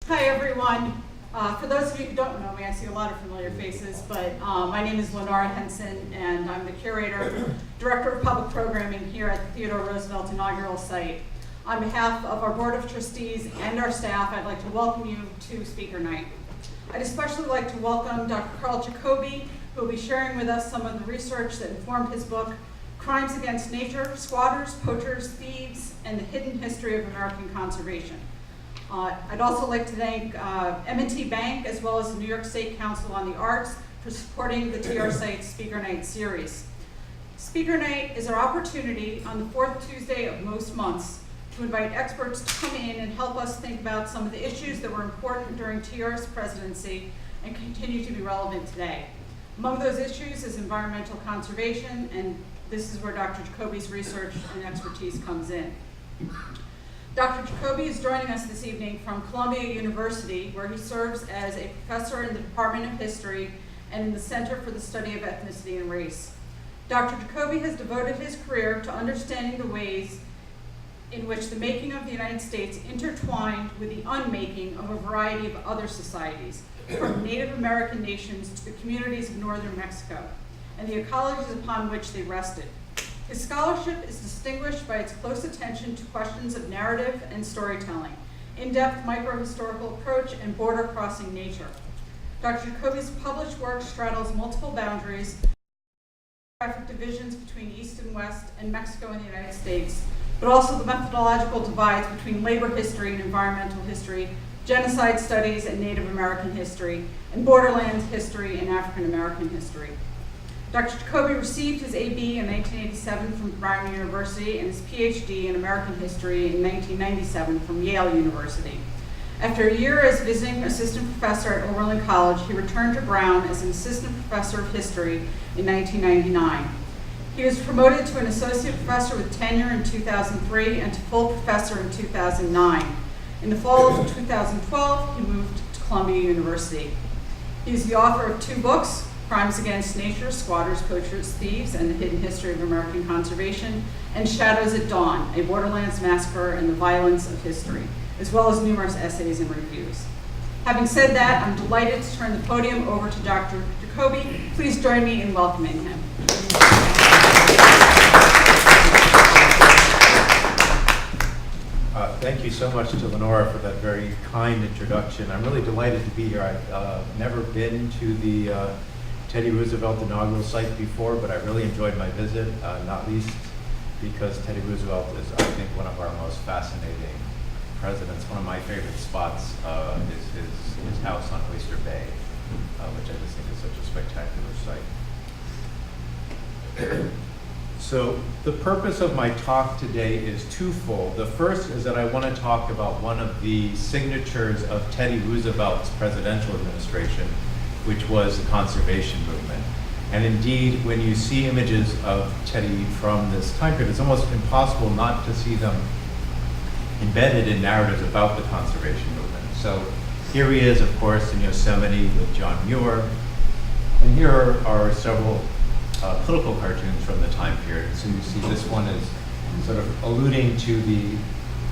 Hi everyone. For those of you who don't know me, I see a lot of familiar faces, but my name is Lenora Henson and I'm the curator, director of public programming here at the Theodore Roosevelt inaugural site. On behalf of our board of trustees and our staff, I'd like to welcome you to Speaker Night. I'd especially like to welcome Dr. Karl Jacoby, who will be sharing with us some of the research that informed his book, Crimes Against Nature, Squatters, Poachers, Thieves, and the Hidden History of American Conservation. I'd also like to thank M&T Bank as well as the New York State Council on the Arts for supporting the TR Site Speaker Night series. Speaker Night is our opportunity on the fourth Tuesday of most months to invite experts to come in and help us think about some of the issues that were important during TR's presidency and continue to be relevant today. Among those issues is environmental conservation, and this is where Dr. Jacoby's research and expertise comes in. Dr. Jacoby is joining us this evening from Columbia University, where he serves as a professor in the Department of History and in the Center for the Study of Ethnicity and Race. Dr. Jacoby has devoted his career to understanding the ways in which the making of the United States intertwined with the unmaking of a variety of other societies, from Native American nations to the communities of northern Mexico, and the ecologies upon which they rested. His scholarship is distinguished by its close attention to questions of narrative and storytelling, in-depth microhistorical approach, and border-crossing nature. Dr. Jacoby's published work straddles multiple boundaries, geographic divisions between East and West, and Mexico and the United States, but also the methodological divides between labor history and environmental history, genocide studies and Native American history, and borderlands history and African American history. Dr. Jacoby received his AB in 1987 from Brown University and his PhD in American history in 1997 from Yale University. After a year as visiting assistant professor at Oberlin College, he returned to Brown as an assistant professor of history in 1999. He was promoted to an associate professor with tenure in 2003 and to full professor in 2009. In the fall of 2012, he moved to Columbia University. He is the author of 2 books, Crimes Against Nature, Squatters, Poachers, Thieves, and the Hidden History of American Conservation, and Shadows at Dawn, A Borderlands Massacre and the Violence of History, as well as numerous essays and reviews. Having said that, I'm delighted to turn the podium over to Dr. Jacoby. Please join me in welcoming him. Thank you so much to Lenora for that very kind introduction. I'm really delighted to be here. I've never been to the Teddy Roosevelt inaugural site before, but I really enjoyed my visit, not least because Teddy Roosevelt is, I think, one of our most fascinating presidents. One of my favorite spots is his house on Oyster Bay, which I just think is such a spectacular site. So the purpose of my talk today is twofold. The first is that I want to talk about one of the signatures of Teddy Roosevelt's presidential administration, which was the conservation movement. And indeed, when you see images of Teddy from this time period, it's almost impossible not to see them embedded in narratives about the conservation movement. So here he is, of course, in Yosemite with John Muir. And here are several political cartoons from the time period. So you see this one is sort of alluding to the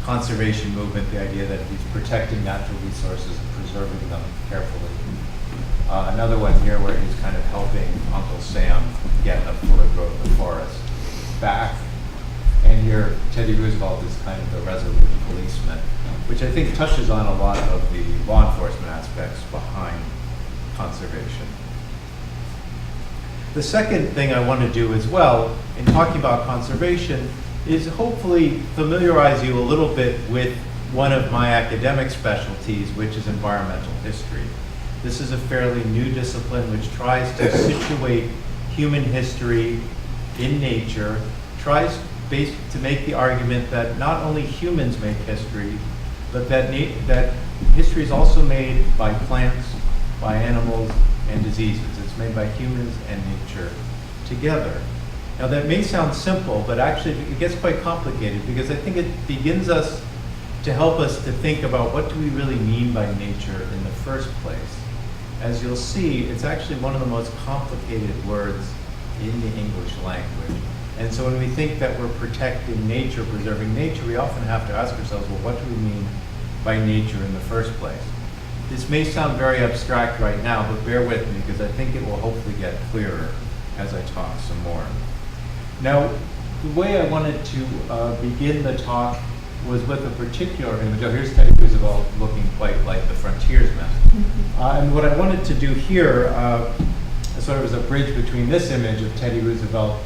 conservation movement, the idea that he's protecting natural resources and preserving them carefully. Another one here where he's kind of helping Uncle Sam get a fuller growth of forest back. And here Teddy Roosevelt is kind of the resolute policeman, which I think touches on a lot of the law enforcement aspects behind conservation. The second thing I want to do as well, in talking about conservation, is hopefully familiarize you a little bit with one of my academic specialties, which is environmental history. This is a fairly new discipline which tries to situate human history in nature, tries to make the argument that not only humans make history, but that history is also made by plants, by animals, and diseases. It's made by humans and nature together. Now that may sound simple, but actually it gets quite complicated because I think it begins to help us to think about what do we really mean by nature in the first place. As you'll see, it's actually one of the most complicated words in the English language. And so when we think that we're protecting nature, preserving nature, we often have to ask ourselves, well, what do we mean by nature in the first place? This may sound very abstract right now, but bear with me because I think it will hopefully get clearer as I talk some more. Now, the way I wanted to begin the talk was with a particular image. Oh, here's Teddy Roosevelt looking quite like the frontiersman. And what I wanted to do here, sort of as a bridge between this image of Teddy Roosevelt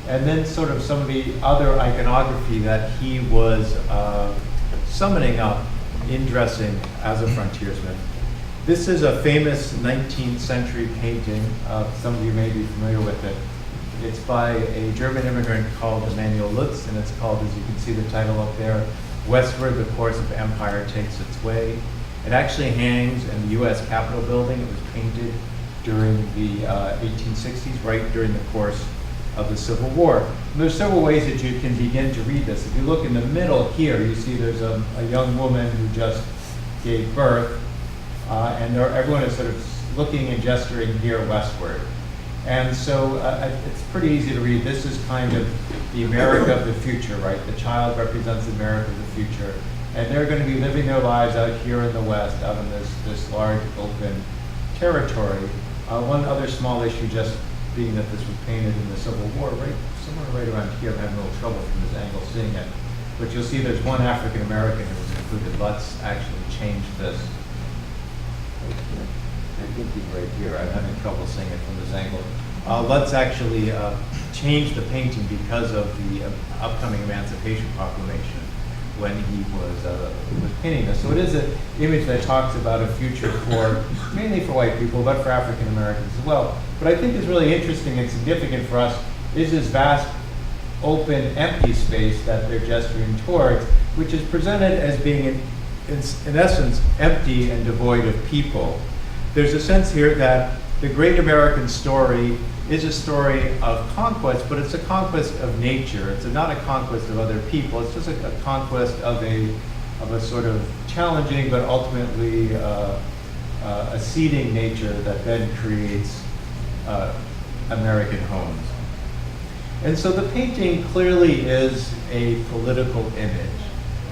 and then sort of some of the other iconography that he was summoning up in dressing as a frontiersman. This is a famous 19th century painting. Some of you may be familiar with it. It's by a German immigrant called Emanuel Lutz, and it's called, as you can see the title up there, Westward, the Course of Empire Takes Its Way. It actually hangs in the U.S. Capitol building. It was painted during the 1860s, right during the course of the Civil War. And there's several ways that you can begin to read this. If you look in the middle here, you see there's a young woman who just gave birth, and everyone is sort of looking and gesturing here westward. And so it's pretty easy to read. This is kind of the America of the future, right? The child represents the America of the future. And they're going to be living their lives out here in the West, out in this large open territory. One other small issue, just being that this was painted in the Civil War, somewhere right around here. I'm having a little trouble from this angle seeing it. But you'll see there's one African American who was included. Let's actually change this. I think he's right here. I'm having trouble seeing it from this angle. Let's actually change the painting because of the upcoming Emancipation Proclamation when he was painting this. So it is an image that talks about a future for, mainly for white people, but for African Americans as well. What I think is really interesting and significant for us is this vast, open, empty space that they're gesturing towards, which is presented as being, in essence, empty and devoid of people. There's a sense here that the great American story is a story of conquest, but it's a conquest of nature. It's not a conquest of other people. It's just a conquest of a sort of challenging, but ultimately a seeding nature that then creates American homes. And so the painting clearly is a political image.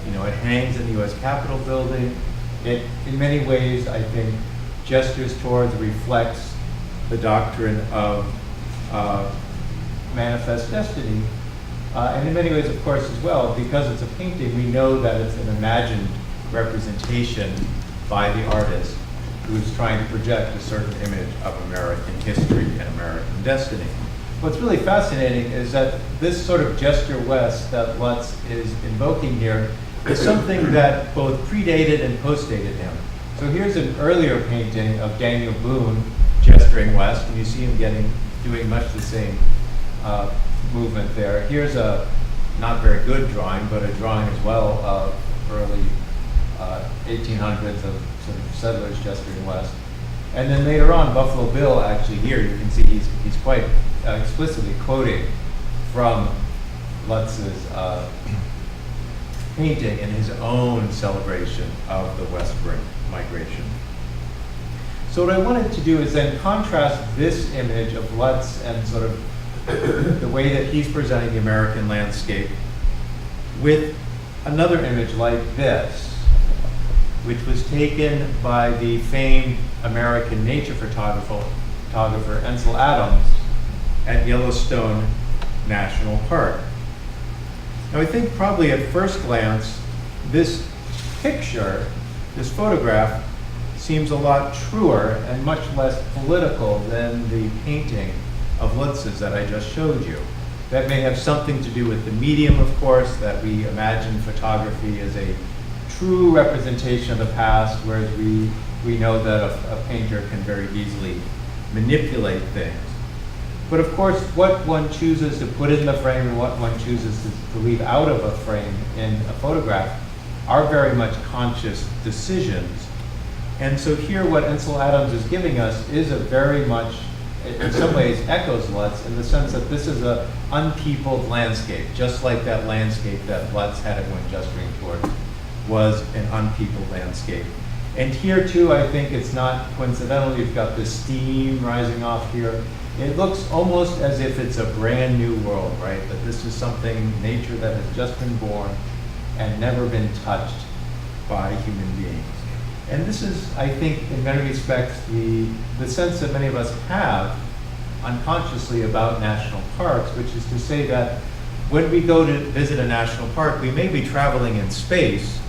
You know, it hangs in the U.S. Capitol building. It, in many ways, I think, gestures towards, reflects the doctrine of manifest destiny. And in many ways, of course, as well, because it's a painting, we know that it's an imagined representation by the artist who's trying to project a certain image of American history and American destiny. What's really fascinating is that this sort of gesture west that Lutz is invoking here is something that both predated and postdated him. So here's an earlier painting of Daniel Boone gesturing west, and you see him doing much the same movement there. Here's a not very good drawing, but a drawing as well of early 1800s of sort of settlers gesturing west. And then later on, Buffalo Bill, actually here, you can see he's quite explicitly quoting from Lutz's painting in his own celebration of the westward migration. So what I wanted to do is then contrast this image of Lutz and sort of the way that he's presenting the American landscape with another image like this, which was taken by the famed American nature photographer Ansel Adams at Yellowstone National Park. Now I think probably at first glance, this picture, this photograph, seems a lot truer and much less political than the painting of Lutz's that I just showed you. That may have something to do with the medium, of course, that we imagine photography as a true representation of the past, whereas we know that a painter can very easily manipulate things. But of course, what one chooses to put in the frame and what one chooses to leave out of a frame in a photograph are very much conscious decisions. And so here what Ansel Adams is giving us is a very much, in some ways, echoes Lutz in the sense that this is an unpeopled landscape, just like that landscape that Lutz had everyone gesturing towards was an unpeopled landscape. And here too, I think it's not coincidental. You've got this steam rising off here. It looks almost as if it's a brand new world, right? That this is something, nature that has just been born and never been touched by human beings. And this is, I think, in many respects, the sense that many of us have unconsciously about national parks, which is to say that when we go to visit a national park, we may be traveling in space,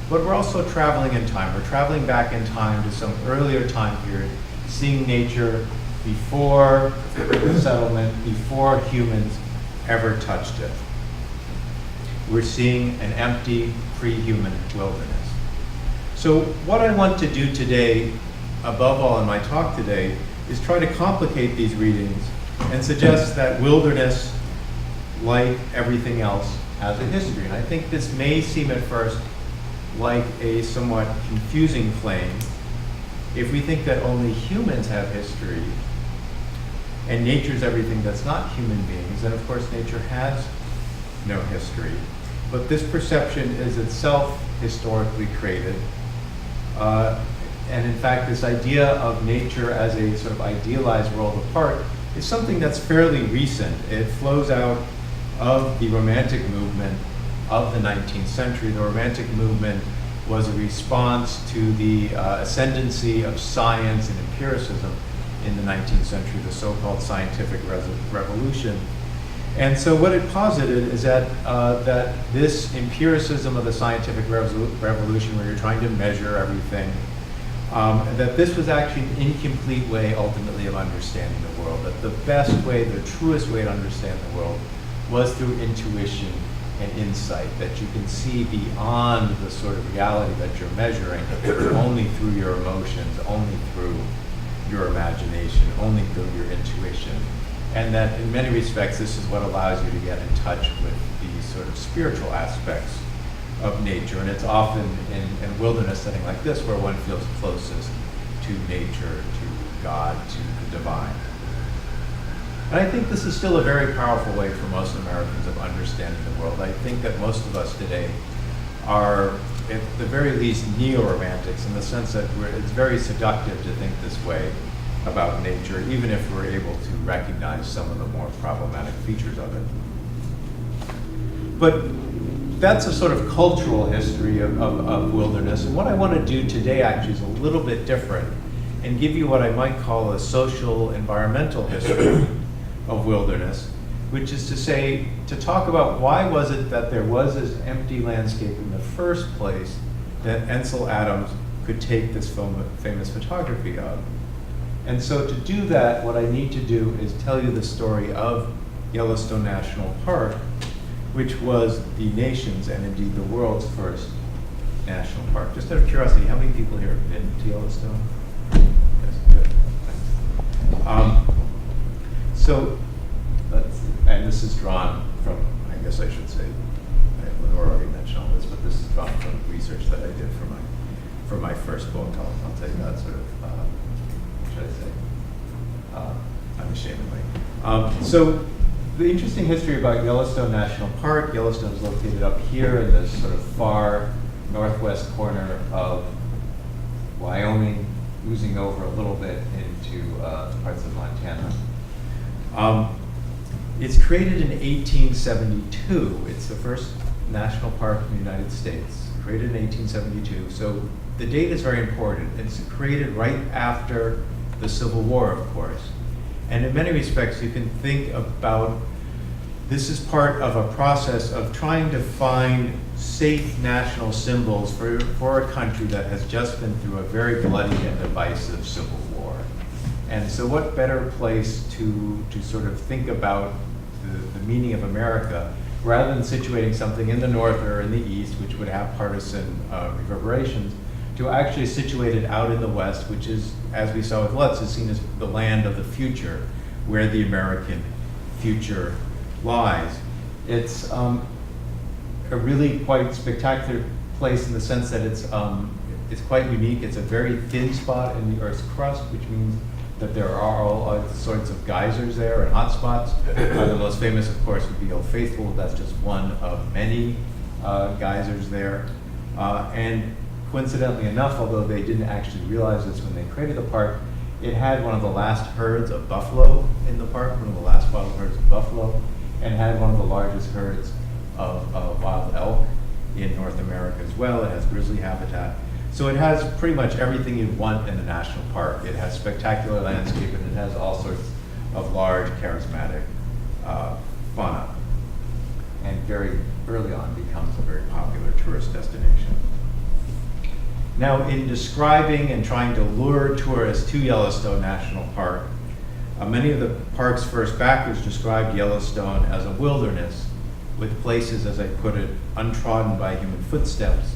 but we're also traveling in time. We're traveling back in time to some earlier time period, seeing nature before the settlement, before humans ever touched it. We're seeing an empty, pre-human wilderness. So what I want to do today, above all in my talk today, is try to complicate these readings and suggest that wilderness, like everything else, has a history. And I think this may seem at first like a somewhat confusing claim if we think that only humans have history and nature's everything that's not human beings, then of course nature has no history. But this perception is itself historically created. And in fact, this idea of nature as a sort of idealized world apart is something that's fairly recent. It flows out of the Romantic movement of the 19th century. The Romantic movement was a response to the ascendancy of science and empiricism in the 19th century, the so-called scientific revolution. And so what it posited is that that this empiricism of the scientific revolution, where you're trying to measure everything, that this was actually an incomplete way ultimately of understanding the world, that the best way, the truest way to understand the world was through intuition and insight, that you can see beyond the sort of reality that you're measuring only through your emotions, only through your imagination, only through your intuition. And that in many respects, this is what allows you to get in touch with the sort of spiritual aspects of nature. And it's often in a wilderness setting like this where one feels closest to nature, to God, to the divine. And I think this is still a very powerful way for most Americans of understanding the world. I think that most of us today are, at the very least, neo-romantics in the sense that it's very seductive to think this way about nature, even if we're able to recognize some of the more problematic features of it. But that's a sort of cultural history of wilderness. And what I want to do today actually is a little bit different and give you what I might call a social environmental history of wilderness, which is to say, to talk about why was it that there was this empty landscape in the first place that Ansel Adams could take this famous photography of. And so to do that, what I need to do is tell you the story of Yellowstone National Park, which was the nation's and indeed the world's first national park. Just out of curiosity, how many people here have been to Yellowstone? Yes, good. So, and this is drawn from, I guess I should say, Lenore already mentioned all this, but this is drawn from research that I did for my first book. I'll tell you that sort of, should I say, unashamedly. So the interesting history about Yellowstone National Park, Yellowstone is located up here in this sort of far northwest corner of Wyoming, oozing over a little bit into parts of Montana. It's created in 1872. It's the first national park in the United States, created in 1872. So the date is very important. It's created right after the Civil War, of course. And in many respects, you can think about this as part of a process of trying to find safe national symbols for a country that has just been through a very bloody and divisive civil war. And so what better place to sort of think about the meaning of America rather than situating something in the north or in the east, which would have partisan reverberations, to actually situate it out in the west, which is, as we saw with Lutz, is seen as the land of the future, where the American future lies. It's a really quite spectacular place in the sense that it's quite unique. It's a very thin spot in the Earth's crust, which means that there are all sorts of geysers there and hot spots. The most famous, of course, would be Old Faithful. That's just one of many geysers there. And coincidentally enough, although they didn't actually realize this when they created the park, it had one of the last herds of buffalo in the park, one of the last wild herds of buffalo, and had one of the largest herds of wild elk in North America as well. It has grizzly habitat. So it has pretty much everything you'd want in a national park. It has spectacular landscape, and it has all sorts of large, charismatic fauna. And very early on becomes a very popular tourist destination. Now, in describing and trying to lure tourists to Yellowstone National Park, many of the park's first backers described Yellowstone as a wilderness with places, as I put it, untrodden by human footsteps.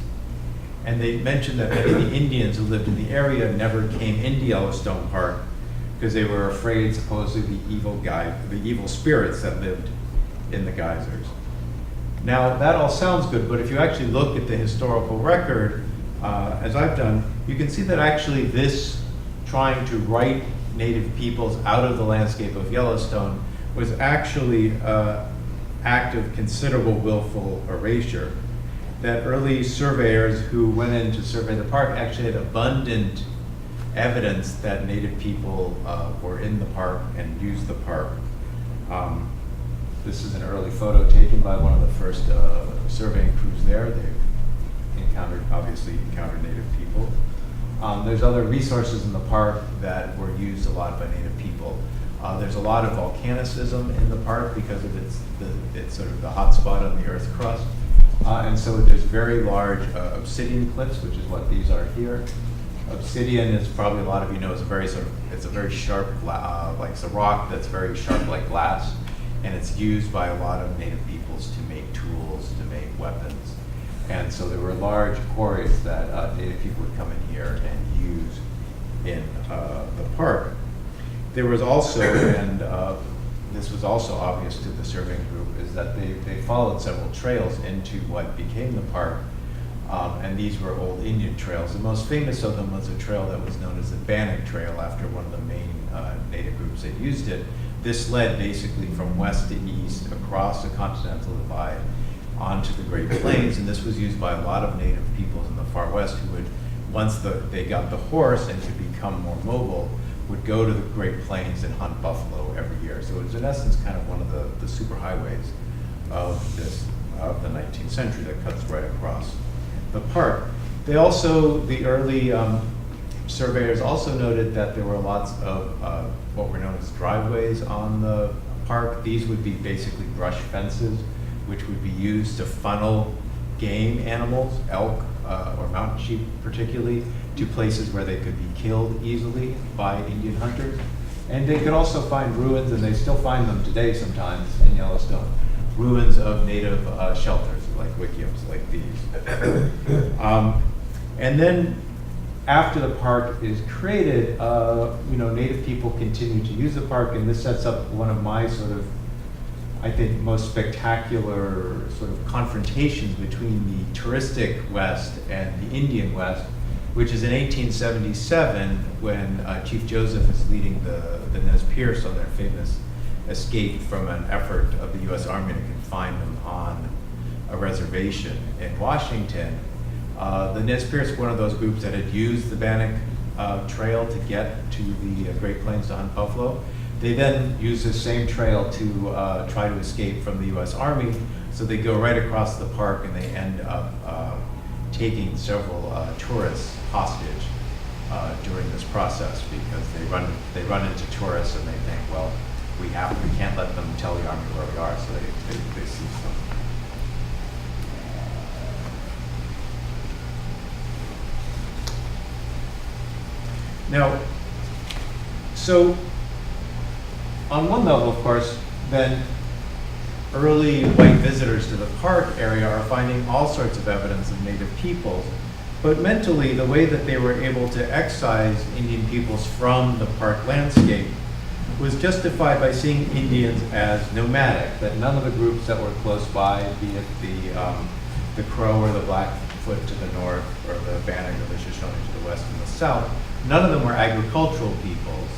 And they mentioned that many of the Indians who lived in the area never came into Yellowstone Park because they were afraid, supposedly, the evil spirits that lived in the geysers. Now, that all sounds good, but if you actually look at the historical record, as I've done, you can see that actually this trying to write native peoples out of the landscape of Yellowstone was actually an act of considerable willful erasure. That early surveyors who went in to survey the park actually had abundant evidence that native people were in the park and used the park. This is an early photo taken by one of the first surveying crews there. They obviously encountered native people. There's other resources in the park that were used a lot by native people. There's a lot of volcanicism in the park because of it's sort of the hot spot on the Earth's crust. And so there's very large obsidian cliffs, which is what these are here. Obsidian is probably a lot of you know is it's a very sharp, like it's a rock that's very sharp like glass, and it's used by a lot of native peoples to make tools, to make weapons. And so there were large quarries that native people would come in here and use in the park. There was also, and this was also obvious to the surveying group, is that they followed several trails into what became the park, and these were old Indian trails. The most famous of them was a trail that was known as the Bannock Trail after one of the main native groups that used it. This led basically from west to east across the Continental Divide onto the Great Plains, and this was used by a lot of native peoples in the far west who would, once they got the horse and could become more mobile, would go to the Great Plains and hunt buffalo every year. So it was in essence kind of one of the super highways of the 19th century that cuts right across the park. They also, the early surveyors also noted that there were lots of what were known as driveways on the park. These would be basically brush fences, which would be used to funnel game animals, elk or mountain sheep particularly, to places where they could be killed easily by Indian hunters. And they could also find ruins, and they still find them today sometimes in Yellowstone, ruins of native shelters, like wickiups, like these. And then after the park is created, native people continue to use the park, and this sets up one of my sort of, I think, most spectacular sort of confrontations between the touristic West and the Indian West, which is in 1877 when Chief Joseph is leading the Nez Perce on their famous escape from an effort of the US Army to confine them on a reservation in Washington. The Nez Perce were one of those groups that had used the Bannock Trail to get to the Great Plains to hunt buffalo. They then use the same trail to try to escape from the US Army, so they go right across the park and they end up taking several tourists hostage during this process because they run into tourists and they think, well, we can't let them tell the Army where we are, so they seize them. Now, so on one level, of course, then early white visitors to the park area are finding all sorts of evidence of native peoples, but mentally, the way that they were able to excise Indian peoples from the park landscape was justified by seeing Indians as nomadic, that none of the groups that were close by, be it the Crow or the Blackfoot to the north, or the Bannock or the Shoshone to the west and the south, none of them were agricultural peoples.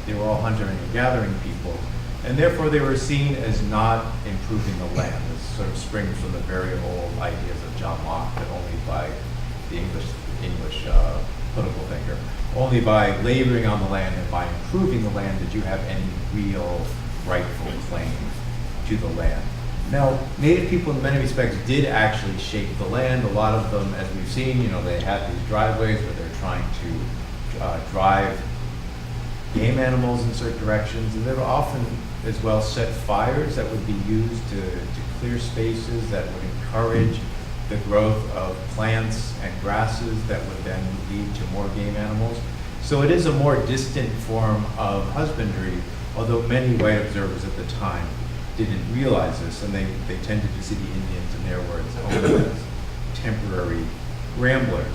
They were all hunter and gathering people, and therefore they were seen as not improving the land. This sort of springs from the very old ideas of John Locke that only by the English political thinker, only by laboring on the land and by improving the land did you have any real rightful claim to the land. Now, Native people in many respects did actually shape the land. A lot of them, as we've seen, they had these driveways where they're trying to drive game animals in certain directions, and there were often as well set fires that would be used to clear spaces that would encourage the growth of plants and grasses that would then lead to more game animals. So it is a more distant form of husbandry, although many white observers at the time didn't realize this, and they tended to see the Indians, in their words, only as temporary ramblers.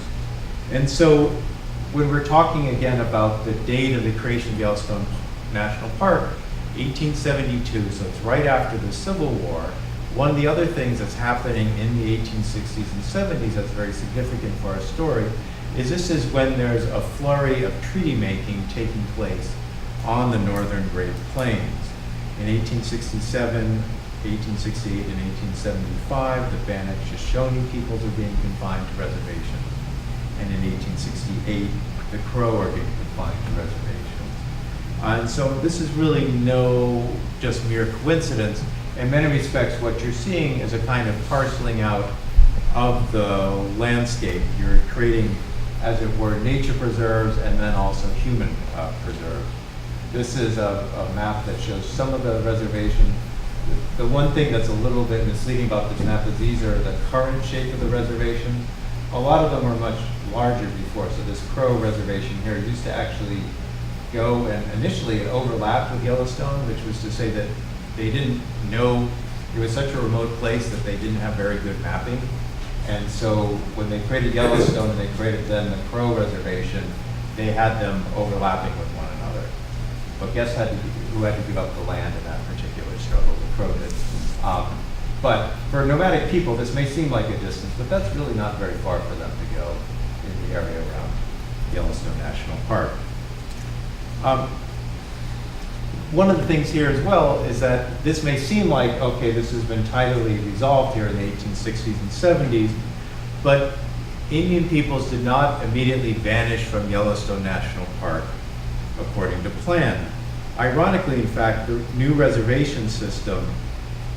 And so when we're talking again about the date of the creation of Yellowstone National Park, 1872, so it's right after the Civil War. One of the other things that's happening in the 1860s and 70s that's very significant for our story is this is when there's a flurry of treaty making taking place on the northern Great Plains. In 1867, 1868, and 1875, the Bannock Shoshone peoples are being confined to reservations. And in 1868, the Crow are being confined to reservations. And so this is really no just mere coincidence. In many respects, what you're seeing is a kind of parceling out of the landscape. You're creating, as it were, nature preserves and then also human preserves. This is a map that shows some of the reservation. The one thing that's a little bit misleading about this map is these are the current shape of the reservation. A lot of them are much larger before. So this Crow reservation here used to actually go, and initially it overlapped with Yellowstone, which was to say that they didn't know, it was such a remote place that they didn't have very good mapping. And so when they created Yellowstone and they created then the Crow reservation, they had them overlapping with one another. But guess who had to give up the land in that particular struggle? The Crow did. But for nomadic people, this may seem like a distance, but that's really not very far for them to go in the area around Yellowstone National Park. One of the things here as well is that this may seem like, okay, this has been tidily resolved here in the 1860s and 70s, but Indian peoples did not immediately vanish from Yellowstone National Park according to plan. Ironically, in fact, the new reservation system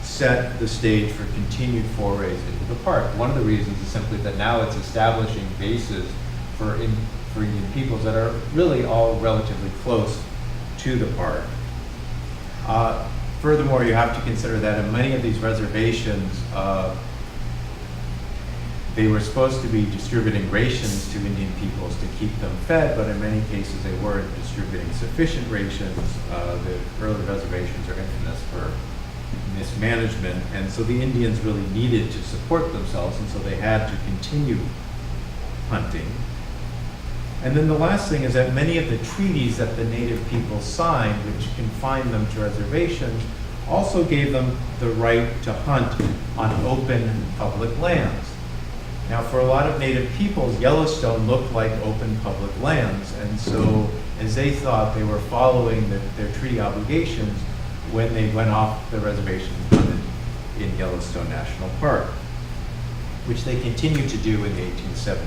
set the stage for continued forays into the park. One of the reasons is simply that now it's establishing bases for Indian peoples that are really all relatively close to the park. Furthermore, you have to consider that in many of these reservations, they were supposed to be distributing rations to Indian peoples to keep them fed, but in many cases they weren't distributing sufficient rations. The early reservations are infamous for mismanagement, and so the Indians really needed to support themselves, and so they had to continue hunting. And then the last thing is that many of the treaties that the native people signed, which confined them to reservations, also gave them the right to hunt on open public lands. Now, for a lot of native peoples, Yellowstone looked like open public lands, and so as they thought they were following their treaty obligations when they went off the reservation and hunted in Yellowstone National Park, which they continued to do in the 1870s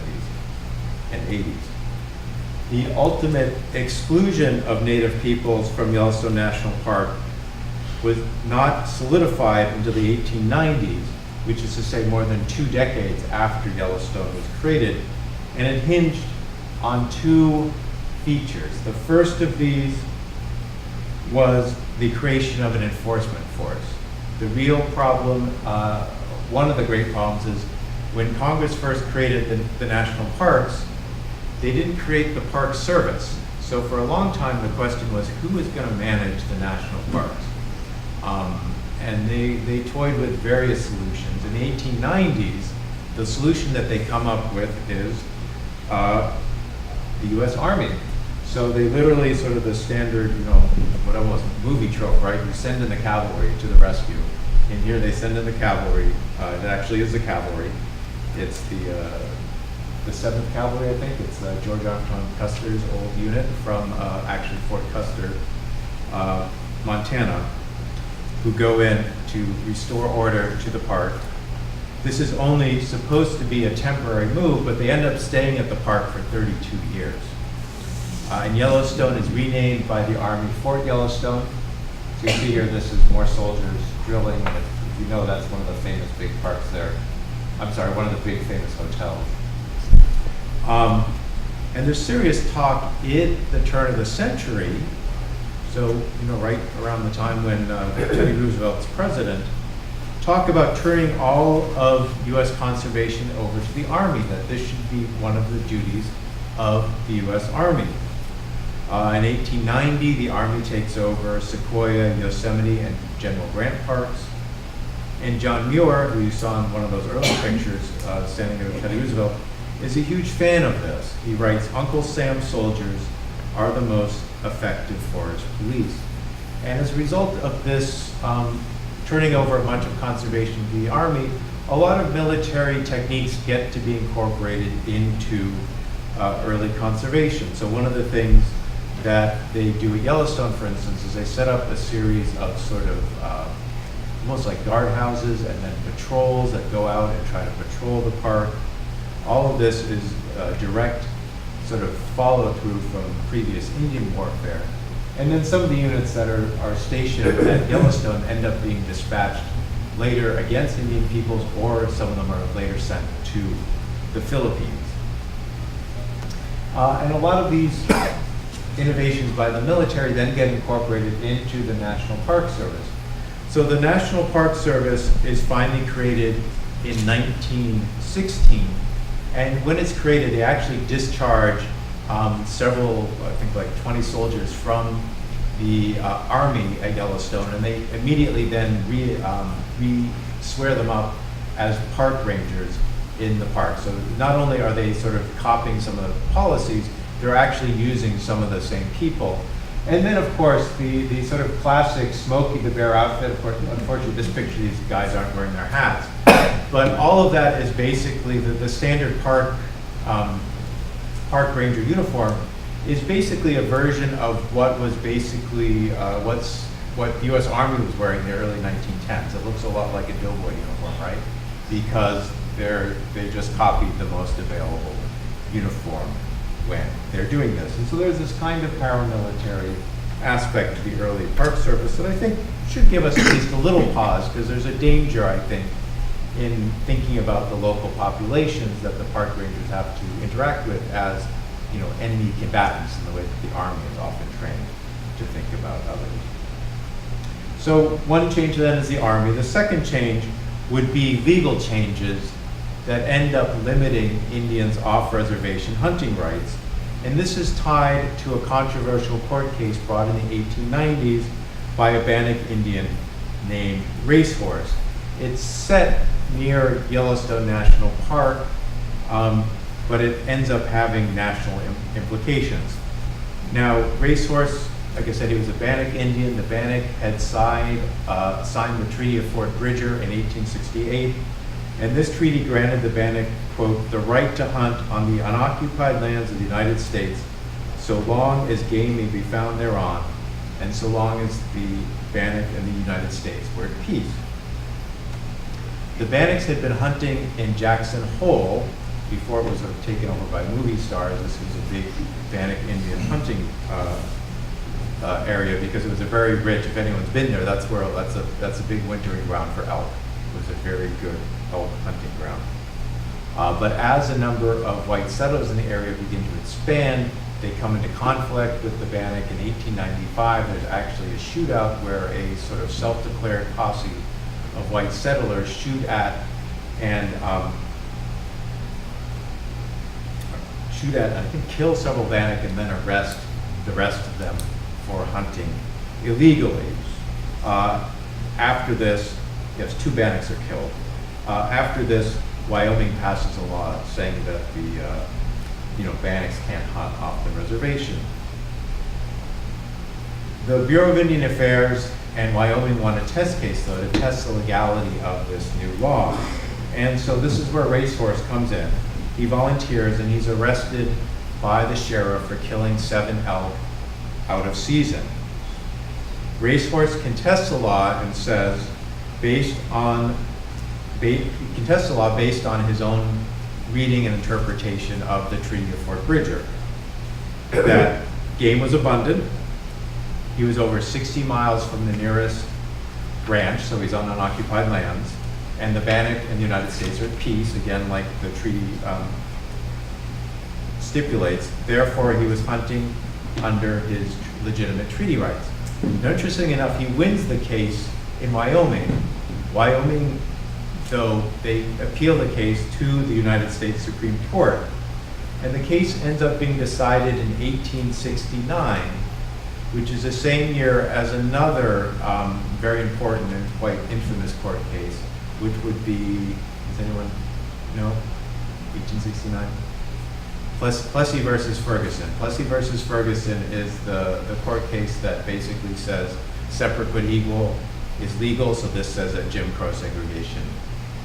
and 80s. The ultimate exclusion of native peoples from Yellowstone National Park was not solidified until the 1890s, which is to say more than 2 decades after Yellowstone was created, and it hinged on 2 features. The first of these was the creation of an enforcement force. The real problem, one of the great problems is when Congress first created the national parks, they didn't create the Park Service. So for a long time, the question was, who is going to manage the national parks? And they toyed with various solutions. In the 1890s, the solution that they come up with is the U.S. Army. So they literally sort of the standard, what almost movie trope, right? You send in the cavalry to the rescue. And here they send in the cavalry. It actually is the cavalry. It's the 7th Cavalry, I think. It's George Armstrong Custer's old unit from actually Fort Custer, Montana, who go in to restore order to the park. This is only supposed to be a temporary move, but they end up staying at the park for 32 years. And Yellowstone is renamed by the Army Fort Yellowstone. So you see here, this is more soldiers drilling with you know that's one of the famous big parks there. I'm sorry, one of the big famous hotels. And there's serious talk in the turn of the century, so, you know, right around the time when Teddy Roosevelt's president, talk about turning all of U.S. conservation over to the Army, that this should be one of the duties of the U.S. Army. In 1890, the Army takes over Sequoia, Yosemite, and General Grant parks. And John Muir, who you saw in one of those early pictures standing there with Teddy Roosevelt, is a huge fan of this. He writes, "Uncle Sam's soldiers are the most effective forest police." And as a result of this turning over a bunch of conservation to the Army, a lot of military techniques get to be incorporated into early conservation. So one of the things that they do at Yellowstone, for instance, is they set up a series of sort of almost like guardhouses and then patrols that go out and try to patrol the park. All of this is direct sort of follow through from previous Indian warfare. And then some of the units that are stationed at Yellowstone end up being dispatched later against Indian peoples, or some of them are later sent to the Philippines. And a lot of these innovations by the military then get incorporated into the National Park Service. So the National Park Service is finally created in 1916, and when it's created, they actually discharge several, I think like 20 soldiers from the Army at Yellowstone, and they immediately then swear them up as park rangers in the park. So not only are they sort of copying some of the policies, they're actually using some of the same people. And then, of course, the sort of classic Smokey the Bear outfit. Of course, unfortunately, this picture, these guys aren't wearing their hats. But all of that is basically the standard park ranger uniform is basically a version of what was basically what the U.S. Army was wearing in the early 1910s. It looks a lot like a doughboy uniform, right? Because they just copied the most available uniform when they're doing this. And so there's this kind of paramilitary aspect to the early Park Service that I think should give us at least a little pause, because there's a danger, I think, in thinking about the local populations that the park rangers have to interact with as, you know, enemy combatants in the way that the Army is often trained to think about others. So one change then is the Army. The second change would be legal changes that end up limiting Indians' off-reservation hunting rights. And this is tied to a controversial court case brought in the 1890s by a Bannock Indian named Racehorse. It's set near Yellowstone National Park, but it ends up having national implications. Now, Racehorse, like I said, he was a Bannock Indian. The Bannock had signed the Treaty of Fort Bridger in 1868. And this treaty granted the Bannock, quote, the right to hunt on the unoccupied lands of the United States, so long as game may be found thereon, and so long as the Bannock and the United States were at peace. The Bannocks had been hunting in Jackson Hole before it was sort of taken over by movie stars. This was a big Bannock Indian hunting area, because it was a very rich, if anyone's been there, that's a big wintering ground for elk. It was a very good elk hunting ground. But as a number of white settlers in the area begin to expand, they come into conflict with the Bannock. In 1895, there's actually a shootout where a sort of self-declared posse of white settlers shoot at and I think kill several Bannock and then arrest the rest of them for hunting illegally. After this, yes, 2 Bannocks are killed. After this, Wyoming passes a law saying that the Bannocks can't hunt off the reservation. The Bureau of Indian Affairs and Wyoming won a test case, though, to test the legality of this new law. And so this is where Racehorse comes in. He volunteers and he's arrested by the sheriff for killing 7 elk out of season. Racehorse contests the law and says, based on his own reading and interpretation of the Treaty of Fort Bridger, that game was abundant. He was over 60 miles from the nearest ranch, so he's on unoccupied lands, and the Bannock and the United States are at peace, again, like the treaty stipulates. Therefore, he was hunting under his legitimate treaty rights. Now, interestingly enough, he wins the case in Wyoming. Wyoming, though, they appeal the case to the United States Supreme Court. And the case ends up being decided in 1869, which is the same year as another very important and quite infamous court case, which would be, does anyone know? 1869? Plessy versus Ferguson. Plessy versus Ferguson is the court case that basically says separate but equal is legal, so this says that Jim Crow segregation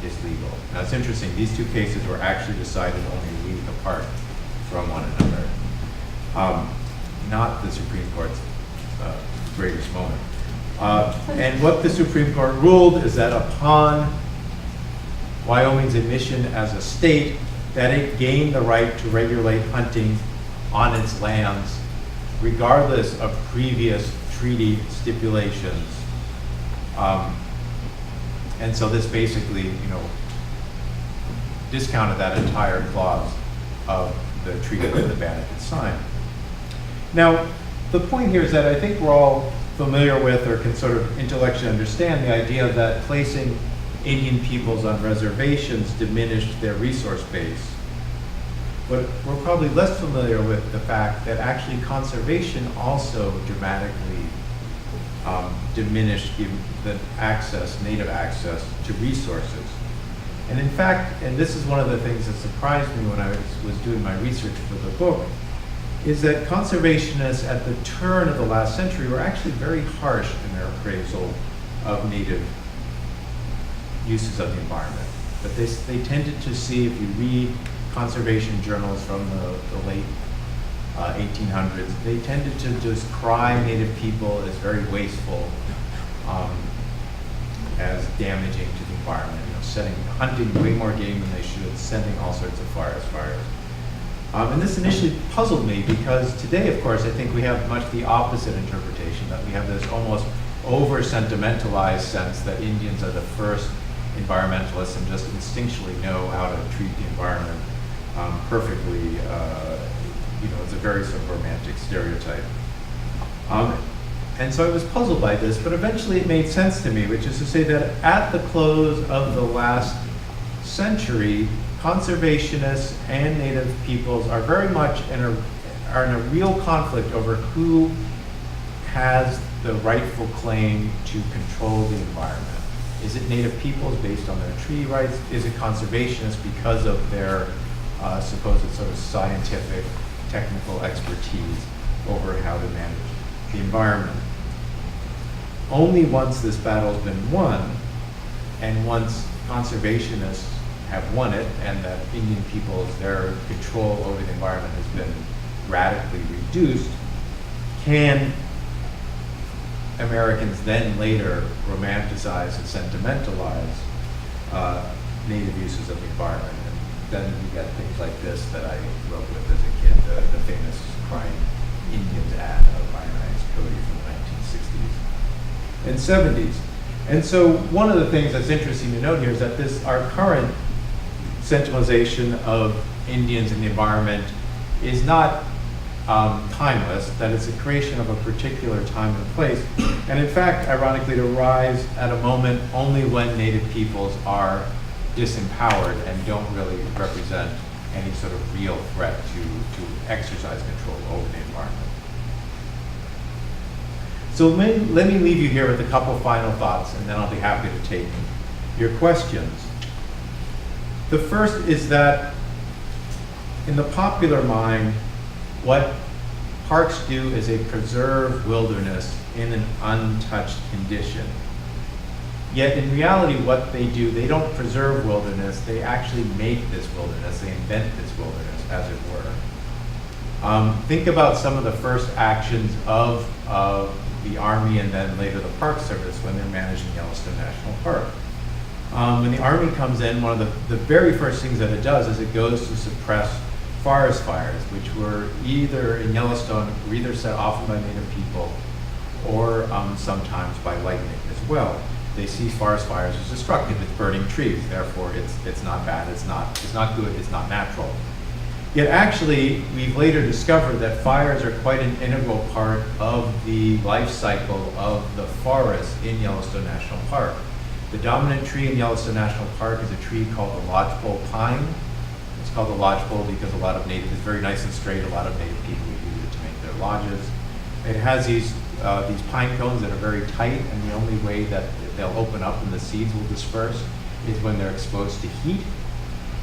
is legal. Now it's interesting, these two cases were actually decided only a week apart from one another. Not the Supreme Court's greatest moment. And what the Supreme Court ruled is that upon Wyoming's admission as a state, that it gained the right to regulate hunting on its lands, regardless of previous treaty stipulations. And so this basically, discounted that entire clause of the treaty that the Bannock had signed. Now, the point here is that I think we're all familiar with or can sort of intellectually understand the idea that placing Indian peoples on reservations diminished their resource base. But we're probably less familiar with the fact that actually conservation also dramatically diminished the native access to resources. And in fact, and this is one of the things that surprised me when I was doing my research for the book, is that conservationists at the turn of the last century were actually very harsh in their appraisal of native uses of the environment. But they tended to see, if you read conservation journals from the late 1800s, they tended to just cry native people as very wasteful, as damaging to the environment, hunting way more game than they should, sending all sorts of fires. And this initially puzzled me because today, of course, I think we have much the opposite interpretation, that we have this almost over-sentimentalized sense that Indians are the first environmentalists and just instinctually know how to treat the environment perfectly. It's a very sort of romantic stereotype. And so I was puzzled by this, but eventually it made sense to me, which is to say that at the close of the last century, conservationists and native peoples are very much in a real conflict over who has the rightful claim to control the environment. Is it native peoples based on their treaty rights? Is it conservationists because of their supposed sort of scientific, technical expertise over how to manage the environment? Only once this battle's been won, and once conservationists have won it, and that Indian peoples, their control over the environment has been radically reduced, can Americans then later romanticize and sentimentalize native uses of the environment. And then you get things like this that I wrote with as a kid, the famous crying Indians ad of ionized Cody from the 1960s and 70s. And so one of the things that's interesting to note here is that our current sentimentalization of Indians and the environment is not timeless, that it's a creation of a particular time and place. And in fact, ironically, to rise at a moment only when native peoples are disempowered and don't really represent any sort of real threat to exercise control over the environment. So let me leave you here with a couple final thoughts, and then I'll be happy to take your questions. The first is that in the popular mind, what parks do is they preserve wilderness in an untouched condition. Yet in reality, what they do, they don't preserve wilderness, they actually make this wilderness, they invent this wilderness, as it were. Think about some of the first actions of the Army and then later the Park Service when they're managing Yellowstone National Park. When the Army comes in, one of the very first things that it does is it goes to suppress forest fires, which were either in Yellowstone, were either set often by native people or sometimes by lightning as well. they see forest fires as destructive. It's burning trees, therefore it's not bad, it's not good, it's not natural. Yet actually, we've later discovered that fires are quite an integral part of the life cycle of the forest in Yellowstone National Park. The dominant tree in Yellowstone National Park is a tree called the lodgepole pine. It's called the lodgepole because it's very nice and straight. A lot of native people use it to make their lodges. It has these pine cones that are very tight, and the only way that they'll open up and the seeds will disperse is when they're exposed to heat.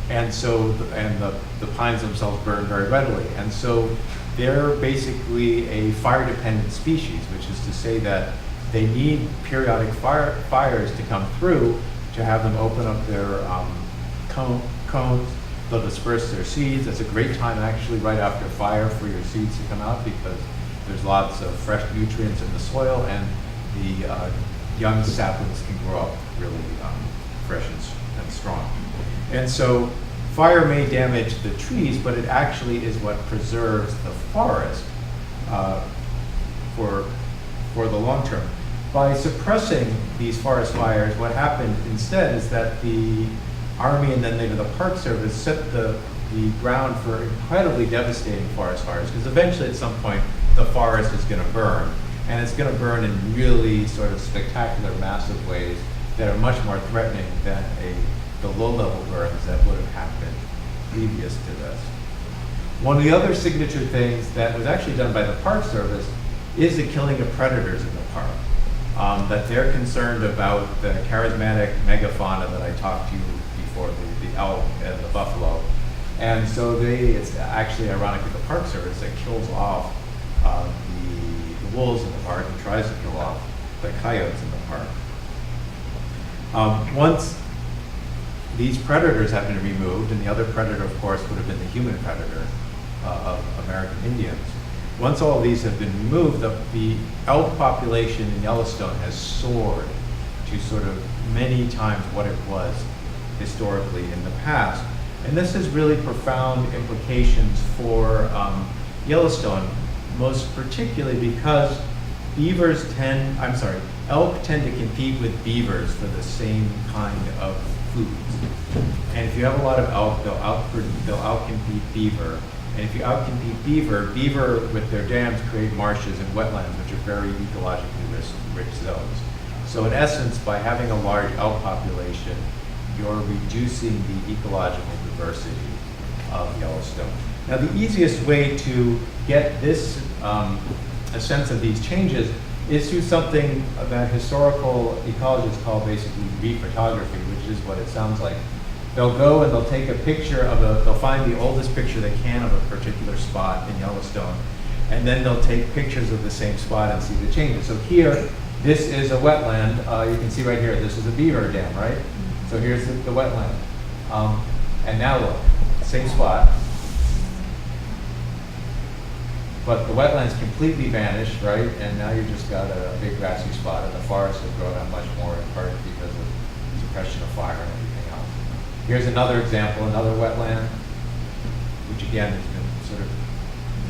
And so, the pines themselves burn very readily. And so they're basically a fire-dependent species, which is to say that they need periodic fires to come through to have them open up their cones. They'll disperse their seeds. It's a great time actually right after fire for your seeds to come out because there's lots of fresh nutrients in the soil and the young saplings can grow up really fresh and strong. And so fire may damage the trees, but it actually is what preserves the forest for the long term. By suppressing these forest fires, what happened instead is that the Army and then later the Park Service set the ground for incredibly devastating forest fires, because eventually at some point the forest is going to burn, and it's going to burn in really sort of spectacular, massive ways that are much more threatening than the low-level burns that would have happened previous to this. One of the other signature things that was actually done by the Park Service is the killing of predators in the park. That they're concerned about the charismatic megafauna that I talked to you before, the elk and the buffalo. And so it's actually ironically the Park Service that kills off the wolves in the park and tries to kill off the coyotes in the park. Once these predators have been removed, and the other predator, of course, would have been the human predator of American Indians. Once all these have been removed, the elk population in Yellowstone has soared to sort of many times what it was historically in the past. And this has really profound implications for Yellowstone, most particularly because elk tend to compete with beavers for the same kind of foods. And if you have a lot of elk, they'll outcompete beaver. And if you outcompete beaver with their dams create marshes and wetlands, which are very ecologically rich zones. So in essence, by having a large elk population, you're reducing the ecological diversity of Yellowstone. Now, the easiest way to get this, a sense of these changes is through something that historical ecologists call basically rephotography, which is what it sounds like. They'll go and they'll take a picture they'll find the oldest picture they can of a particular spot in Yellowstone, and then they'll take pictures of the same spot and see the changes. So here, this is a wetland. You can see right here, this is a beaver dam, right? So here's the wetland. And now look, same spot. But the wetlands completely vanished, right? And now you've just got a big grassy spot, and the forest has grown up much more in part because of suppression of fire and everything else. Here's another example, another wetland, which again has been sort of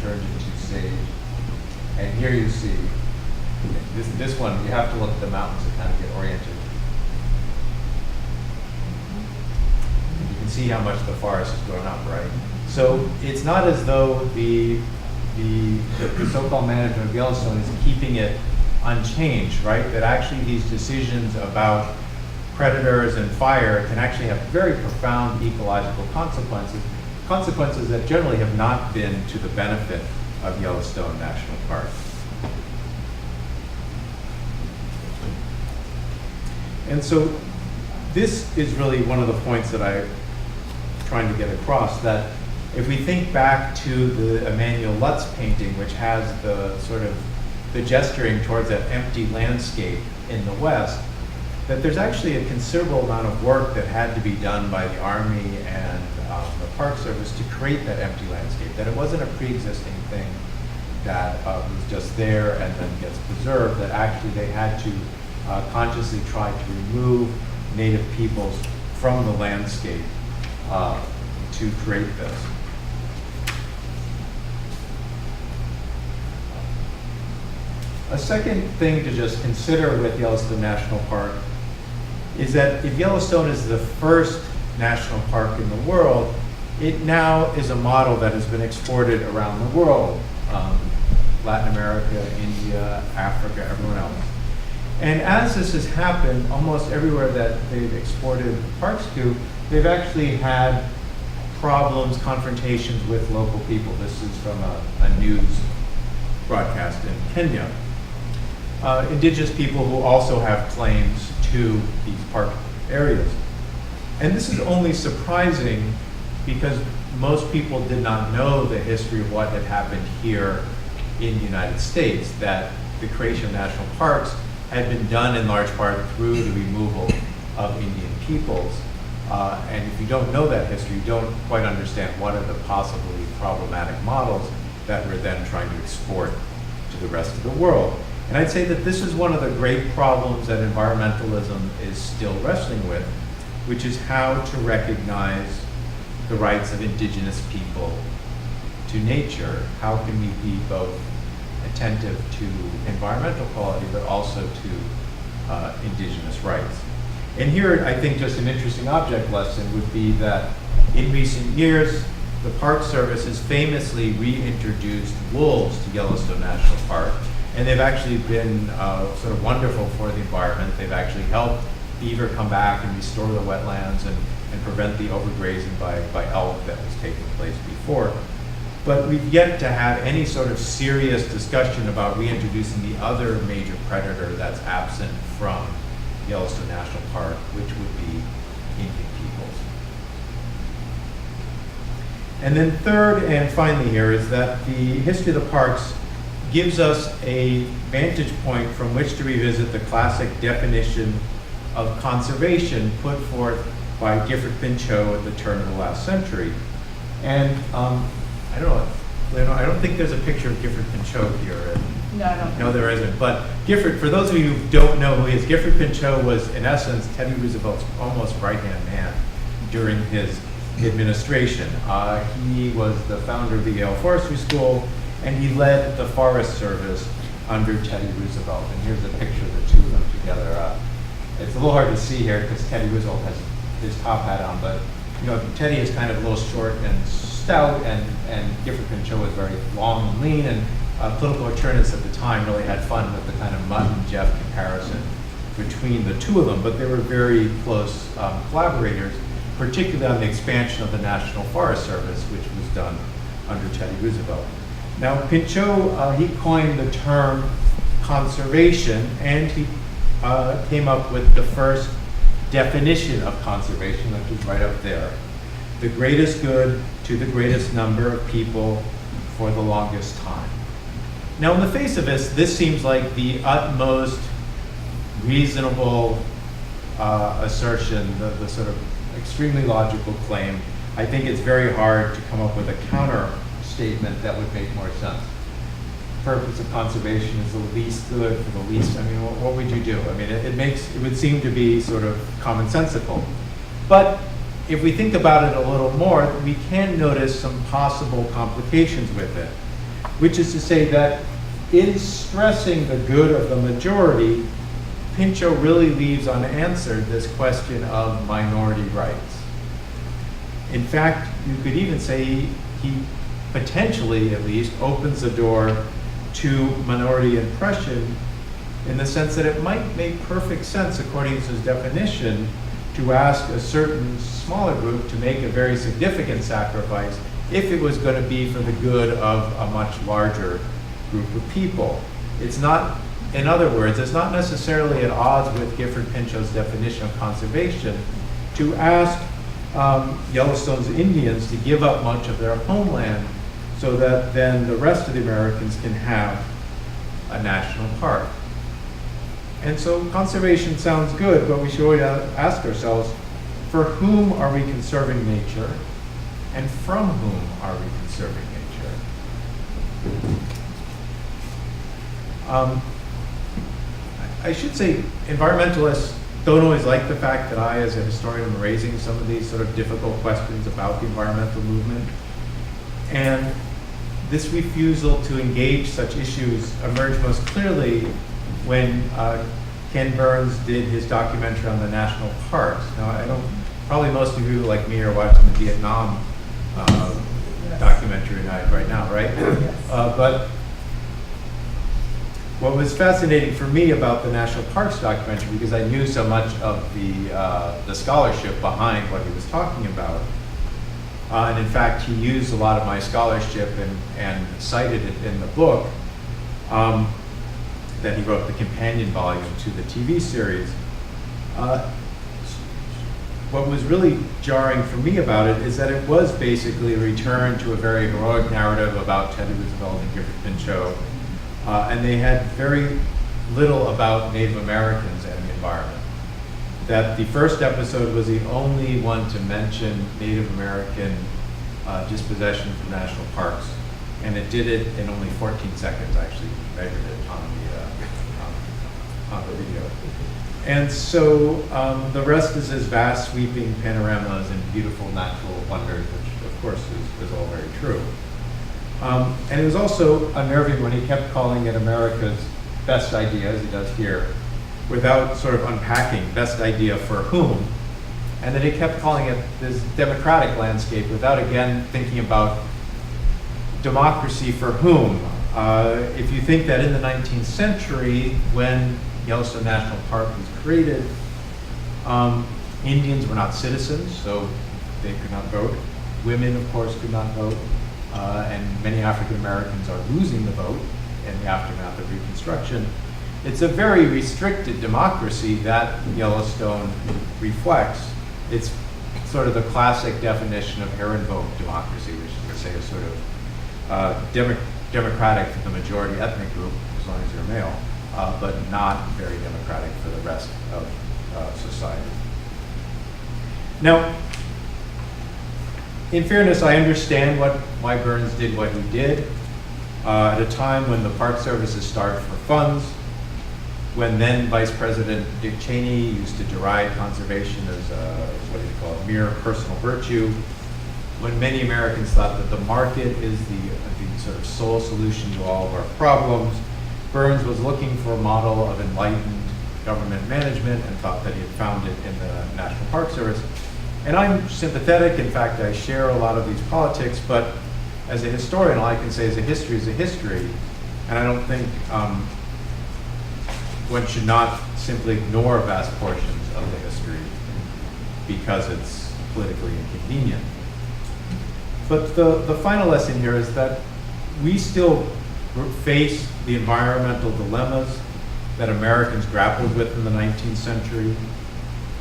turned into sage. And here you see, this one, you have to look at the mountains to kind of get oriented. And you can see how much the forest has grown up, right? So it's not as though the so-called management of Yellowstone is keeping it unchanged, right? That actually these decisions about predators and fire can actually have very profound ecological consequences that generally have not been to the benefit of Yellowstone National Park. And so this is really one of the points that I'm trying to get across, that if we think back to the Emanuel Lutz painting, which has the sort of the gesturing towards that empty landscape in the West, that there's actually a considerable amount of work that had to be done by the Army and the Park Service to create that empty landscape, that it wasn't a pre-existing thing that was just there and then gets preserved, that actually they had to consciously try to remove native peoples from the landscape to create this. A second thing to just consider with Yellowstone National Park is that if Yellowstone is the first national park in the world, it now is a model that has been exported around the world. Latin America, India, Africa, everyone else. And as this has happened, almost everywhere that they've exported parks to, they've actually had problems, confrontations with local people. This is from a news broadcast in Kenya. Indigenous people who also have claims to these park areas. And this is only surprising because most people did not know the history of what had happened here in the United States, that the creation of national parks had been done in large part through the removal of Indian peoples. And if you don't know that history, you don't quite understand what are the possibly problematic models that we're then trying to export to the rest of the world. And I'd say that this is one of the great problems that environmentalism is still wrestling with, which is how to recognize the rights of indigenous people to nature. How can we be both attentive to environmental quality, but also to indigenous rights? And here, I think just an interesting object lesson would be that in recent years, the Park Service has famously reintroduced wolves to Yellowstone National Park, and they've actually been sort of wonderful for the environment. They've actually helped beaver come back and restore the wetlands and prevent the overgrazing by elk that was taking place before. But we've yet to have any sort of serious discussion about reintroducing the other major predator that's absent from Yellowstone National Park, which would be Indian peoples. And then third and finally here is that the history of the parks gives us a vantage point from which to revisit the classic definition of conservation put forth by Gifford Pinchot at the turn of the last century. And I don't know, Leno, I don't think there's a picture of Gifford Pinchot here. No, I don't. No, there isn't. But Gifford, for those of you who don't know who he is, Gifford Pinchot was, in essence, Teddy Roosevelt's almost right-hand man during his administration. He was the founder of the Yale Forestry School, and he led the Forest Service under Teddy Roosevelt. And here's a picture of the two of them together. It's a little hard to see here because Teddy Roosevelt has his top hat on, but you know, Teddy is kind of a little short and stout, and Gifford Pinchot was very long and lean, and political attorneys at the time really had fun with the kind of Mutt and Jeff comparison between the two of them, but they were very close collaborators, particularly on the expansion of the National Forest Service, which was done under Teddy Roosevelt. Now, Pinchot, he coined the term conservation, and he came up with the first definition of conservation, which is right up there. The greatest good to the greatest number of people for the longest time. Now, in the face of this seems like the utmost reasonable assertion, the sort of extremely logical claim. I think it's very hard to come up with a counter statement that would make more sense. The purpose of conservation is the least good for the least. I mean, what would you do? I mean, it would seem to be sort of commonsensical. But if we think about it a little more, we can notice some possible complications with it, which is to say that in stressing the good of the majority, Pinchot really leaves unanswered this question of minority rights. In fact, you could even say he potentially, at least, opens the door to minority oppression in the sense that it might make perfect sense, according to his definition, to ask a certain smaller group to make a very significant sacrifice if it was going to be for the good of a much larger group of people. It's not, in other words, it's not necessarily at odds with Gifford Pinchot's definition of conservation to ask Yellowstone's Indians to give up much of their homeland so that then the rest of the Americans can have a national park. And so conservation sounds good, but we should always ask ourselves, for whom are we conserving nature, and from whom are we conserving nature? I should say environmentalists don't always like the fact that I, as a historian, am raising some of these sort of difficult questions about the environmental movement. And this refusal to engage such issues emerged most clearly when Ken Burns did his documentary on the national parks. Now, probably most of you like me are watching the Vietnam documentary night right now, right? But what was fascinating for me about the national parks documentary, because I knew so much of the scholarship behind what he was talking about, and in fact, he used a lot of my scholarship and cited it in the book that he wrote, the companion volume to the TV series. What was really jarring for me about it is that it was basically a return to a very heroic narrative about Teddy Roosevelt and Gifford Pinchot, and they had very little about Native Americans and the environment. That the first episode was the only one to mention Native American dispossession from national parks, and it did it in only 14 seconds. I actually measured it on the video. And so the rest is his vast, sweeping panoramas and beautiful natural wonders, which of course is all very true. And it was also unnerving when he kept calling it America's best idea, as he does here, without sort of unpacking best idea for whom. And then he kept calling it this democratic landscape without again thinking about democracy for whom. If you think that in the 19th century, when Yellowstone National Park was created, Indians were not citizens, so they could not vote. Women, of course, could not vote. And many African Americans are losing the vote in the aftermath of Reconstruction. It's a very restricted democracy that Yellowstone reflects. It's sort of the classic definition of hair and vote democracy, which is to say a sort of democratic for the majority ethnic group, as long as you're male, but not very democratic for the rest of society. Now, in fairness, I understand why Burns did what he did at a time when the Park Service is starved for funds, when then Vice President Dick Cheney used to deride conservation as what do you call it, mere personal virtue, when many Americans thought that the market is the sort of sole solution to all of our problems. Burns was looking for a model of enlightened government management and thought that he had found it in the National Park Service. And I'm sympathetic. In fact, I share a lot of these politics, but as a historian, all I can say is a history is a history. And I don't think one should not simply ignore vast portions of the history because it's politically inconvenient. But the final lesson here is that we still face the environmental dilemmas that Americans grappled with in the 19th century,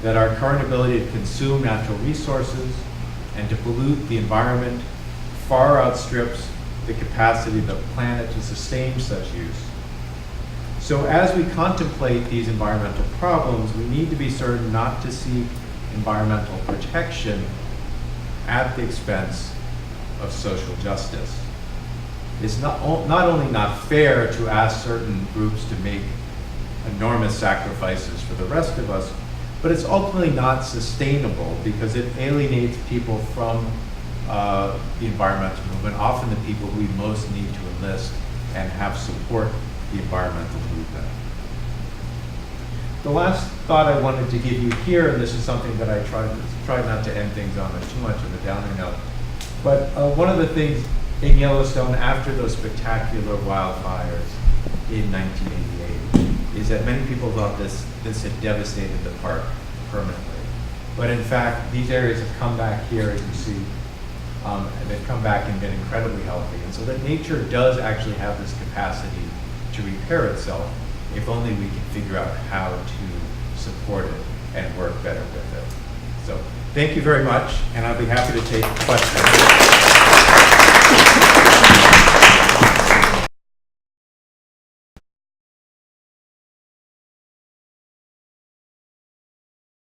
that our current ability to consume natural resources and to pollute the environment far outstrips the capacity of the planet to sustain such use. So as we contemplate these environmental problems, we need to be certain not to seek environmental protection at the expense of social justice. It's not only not fair to ask certain groups to make enormous sacrifices for the rest of us, but it's ultimately not sustainable because it alienates people from the environmental movement, often the people who we most need to enlist and have support the environmental movement. The last thought I wanted to give you here, and this is something that I tried not to end things on too much of a downer note, but one of the things in Yellowstone after those spectacular wildfires in 1988 is that many people thought this had devastated the park permanently. But in fact, these areas have come back here, as you see, and they've come back and been incredibly healthy. And so that nature does actually have this capacity to repair itself if only we can figure out how to support it and work better with it. So thank you very much, and I'll be happy to take questions.